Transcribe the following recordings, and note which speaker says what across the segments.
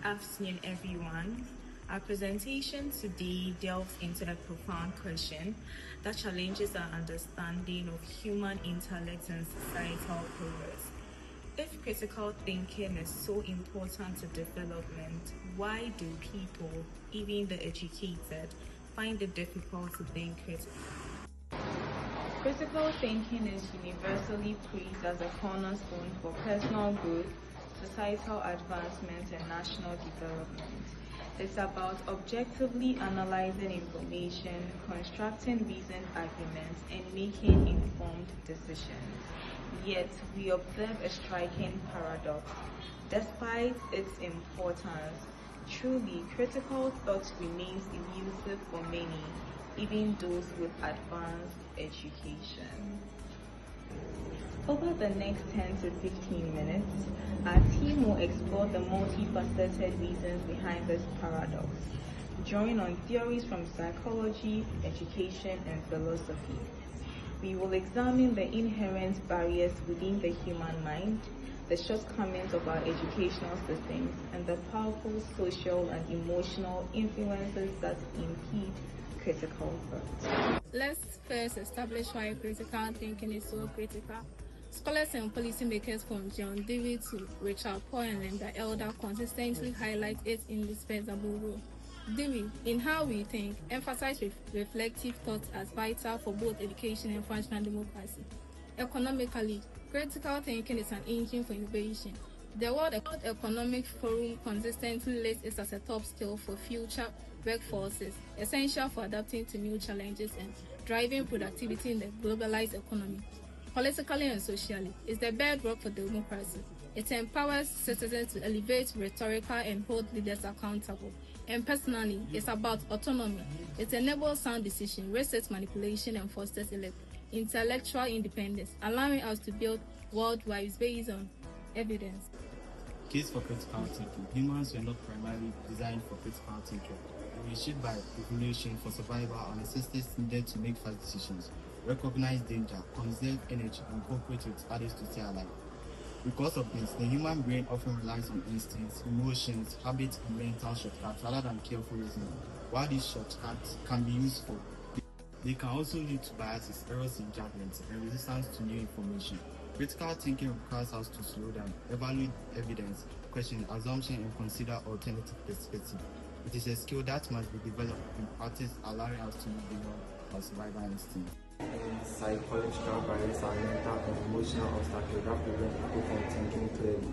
Speaker 1: afternoon, everyone. Our presentation today delves into a profound question that challenges our understanding of human intellect and societal progress. If critical thinking is so important to development, why do people, even the educated, find it difficult to think critically?
Speaker 2: Critical thinking is universally praised as a cornerstone for personal growth, societal advancement, and national development. It's about objectively analyzing information, constructing reasoned arguments, and making informed decisions. Yet, we observe a striking paradox. Despite its importance, truly critical thought remains elusive for many, even those with advanced education. Over the next 10 to 15 minutes, our team will explore the multifaceted reasons behind this paradox, drawing on theories from psychology, education, and philosophy. We will examine the inherent barriers within the human mind, the shortcomings of our educational systems, and the powerful social and emotional influences that impede critical thought.
Speaker 3: Let's first establish why critical thinking is so critical. Scholars and policymakers from John Dewey to Richard Poe and Linda Elder consistently highlight its indispensable role. Dewey, in How We Think, emphasized reflective thought as vital for both education and functional democracy. Economically, critical thinking is an engine for innovation. The World Economic Forum consistently lists it as a top skill for future workforces, essential for adapting to new challenges and driving productivity in the globalized economy. Politically and socially, it's the bedrock for democracy. It empowers citizens to elevate rhetorical and hold leaders accountable. And personally, it's about autonomy. It enables sound decision, resists manipulation, and fosters intellectual independence, allowing us to build worldwide based on evidence.
Speaker 4: Case for critical thinking. Humans were not primarily designed for critical thinking. We were shaped by evolution for survival and necessities needed to make fast decisions, recognize danger, conserve energy, and cooperate with others to stay alive. Because of this, the human brain often relies on instincts, emotions, habits, and mental shortcuts rather than careful reasoning. While these shortcuts can be useful, they can also lead to biases, errors in judgment, and resistance to new information. Critical thinking requires us to slow down, evaluate evidence, question assumptions, and consider alternative perspectives. It is a skill that must be developed in practice, allowing us to move beyond our survival instinct.
Speaker 5: Psychological barriers are mental and emotional obstacles that prevent people from thinking clearly,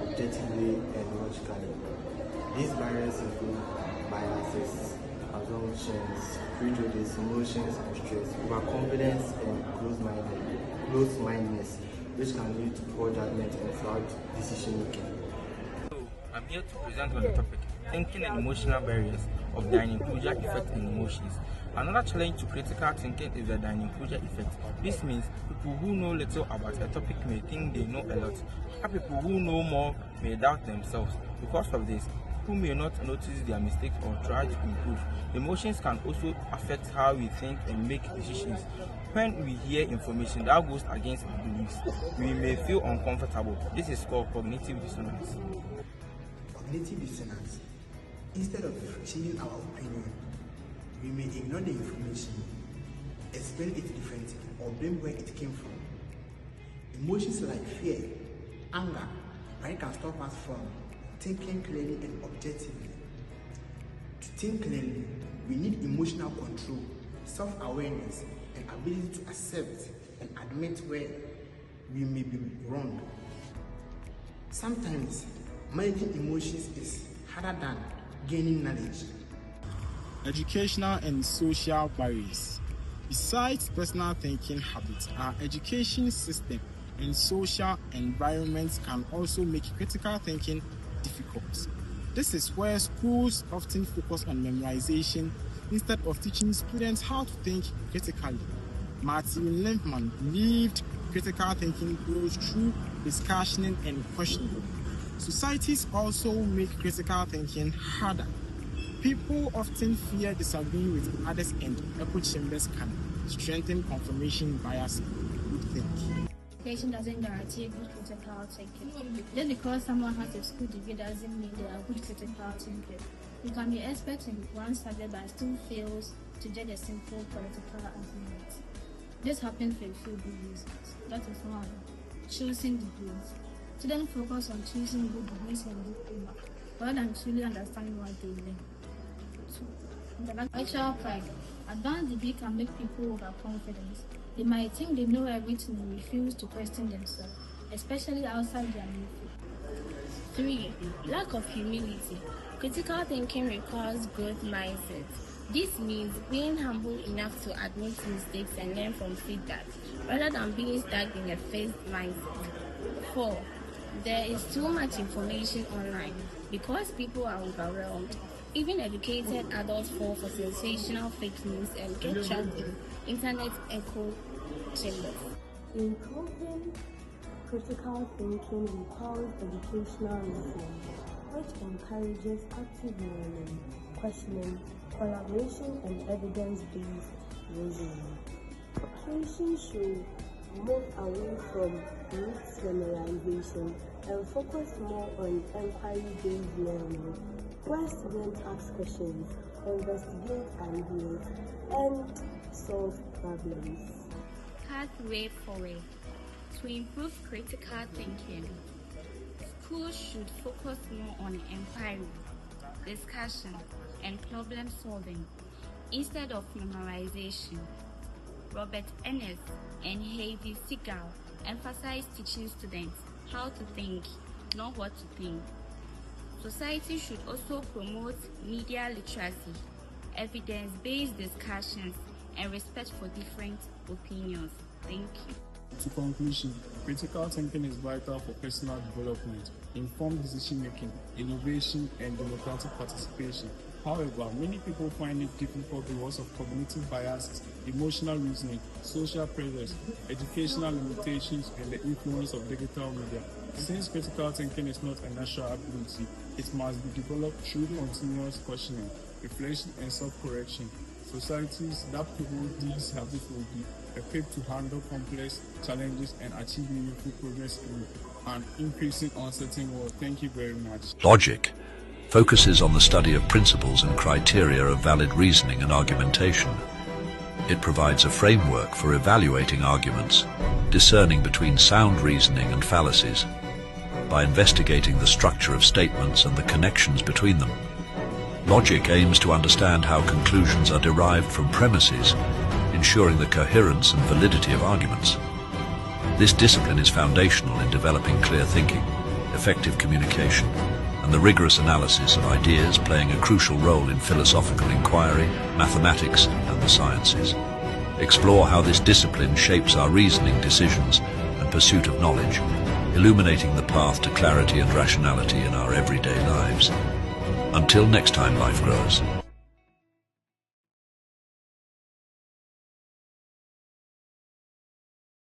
Speaker 5: objectively, and logically. These barriers include biases, assumptions, prejudice, emotions, and stress, overconfidence, and closed-mindedness, which can lead to poor judgment and flawed decision making.
Speaker 6: I'm here to present on the topic, thinking and emotional barriers of Dunning-Kruger effect in emotions. Another challenge to critical thinking is the Dunning-Kruger effect. This means people who know little about a topic may think they know a lot, while people who know more may doubt themselves. Because of this, people may not notice their mistakes or try to improve. Emotions can also affect how we think and make decisions. When we hear information that goes against our beliefs, we may feel uncomfortable. This is called cognitive dissonance.
Speaker 7: Cognitive dissonance. Instead of changing our opinion, we may ignore the information, explain it differently, or blame where it came from. Emotions like fear, anger, can stop us from thinking clearly and objectively. To think clearly, we need emotional control, self-awareness, and ability to accept and admit where we may be wrong. Sometimes, managing emotions is harder than gaining knowledge.
Speaker 8: Educational and social barriers. Besides personal thinking habits, our education system and social environments can also make critical thinking difficult. This is where schools often focus on memorization instead of teaching students how to think critically. Martin Lippmann believed critical thinking grows through discussion and questioning. Societies also make critical thinking harder. People often fear disagreeing with others, and echo chambers can strengthen confirmation bias. Good think.
Speaker 3: education doesn't guarantee good critical thinking. Just because someone has a school degree doesn't mean they are good critical thinkers. You can be expert in one subject but still fails to judge a simple political argument. This happens for a few good reasons. That is one, choosing degrees. Students focus on choosing good degrees and diploma rather than truly understanding what they learn. Two, intellectual pride. Advanced degree can make people overconfident. They might think they know everything and refuse to question themselves, especially outside their new field.
Speaker 9: 3. Lack of humility. Critical thinking requires growth mindset. This means being humble enough to admit mistakes and learn from feedback, rather than being stuck in a fixed mindset. 4. There is too much information online. Because people are overwhelmed, even educated adults fall for sensational fake news and get trapped in internet echo chambers.
Speaker 10: Improving critical thinking requires educational listening, which encourages active learning, questioning, collaboration, and evidence-based reasoning. Education should move away from rote memorization and focus more on inquiry-based learning, where students ask questions, investigate ideas, and solve problems.
Speaker 9: Pathway forward. To improve critical thinking, schools should focus more on inquiry, discussion, and problem solving instead of memorization. Robert Ennis and Heidi Segal emphasize teaching students how to think, not what to think. Society should also promote media literacy, evidence-based discussions, and respect for different opinions. Thank you.
Speaker 8: To conclusion, critical thinking is vital for personal development, informed decision-making, innovation, and democratic participation. However, many people find it difficult because of cognitive biases, emotional reasoning, social pressures, educational limitations, and the influence of digital media. Since critical thinking is not a natural ability, it must be developed through continuous questioning, reflection, and self-correction. Societies that promote these habits will be equipped to handle complex challenges and achieve meaningful progress in an increasing uncertain world. Thank you very much.
Speaker 11: Logic focuses on the study of principles and criteria of valid reasoning and argumentation. It provides a framework for evaluating arguments, discerning between sound reasoning and fallacies, by investigating the structure of statements and the connections between them. Logic aims to understand how conclusions are derived from premises, ensuring the coherence and validity of arguments. This discipline is foundational in developing clear thinking, effective communication, and the rigorous analysis of ideas, playing a crucial role in philosophical inquiry, mathematics, and the sciences. Explore how this discipline shapes our reasoning, decisions, and pursuit of knowledge, illuminating the path to clarity and rationality in our everyday lives. Until next time, Life Grows.